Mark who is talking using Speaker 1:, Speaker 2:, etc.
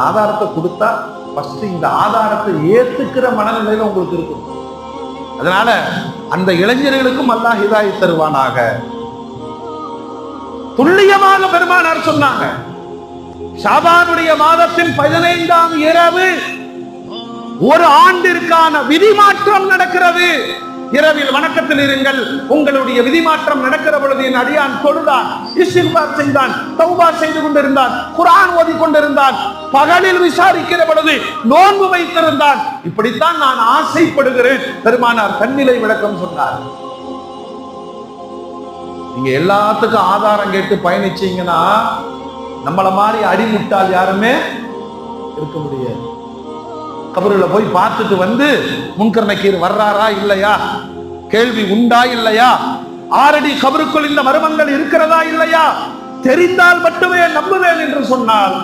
Speaker 1: ஆதாரத்தை கொடுத்தா ஃபர்ஸ்ட் இந்த ஆதாரத்தை ஏத்துக்கிற மனநிலையில உங்களுக்கு இருக்கும். அதனால அந்த இளைஞர்களுக்கும் அல்லாஹ் ஹிதாயத் தருவானாக. துல்லியமாக பெருமானார் சொன்னாங்க, ஷாபானுடைய மாதத்தின் 15ஆம் இரவு ஒரு ஆண்டிற்கான விதிமாற்றம் நடக்கிறது. இரவில் வணக்கத்தில் இருங்கள், உங்களுடைய விதிமாற்றம் நடக்கிற பொழுது என் அடியான் தொழுதான், இஸ்திக்பார் செய்தான், தௌபா செய்து கொண்டிருந்தான், குர்ஆன் ஓதிக் கொண்டிருந்தான், பகலில் விசாரிக்கிற பொழுது நோன்பு வைத்திருந்தான். இப்படித்தான் நான் ஆசைப்படுகிறேன். பெருமானார் தன்னிலை விளக்கம் சொன்னார். நீங்க எல்லாத்துக்கும் ஆதாரம் கேட்டு பயணிச்சீங்கன்னா நம்மள மாதிரி அடிமுட்டால் யாருமே இருக்க முடியாது. கபருல போய் பார்த்துட்டு வந்து முன்கர் நக்கீர் வர்றாரா இல்லையா, கேள்வி உண்டா இல்லையா, 6 கபருக்குள் இந்த மர்மங்கள் இருக்கிறதா இல்லையா தெரிந்தால் மட்டுமே நம்புவேன் என்று சொன்னால்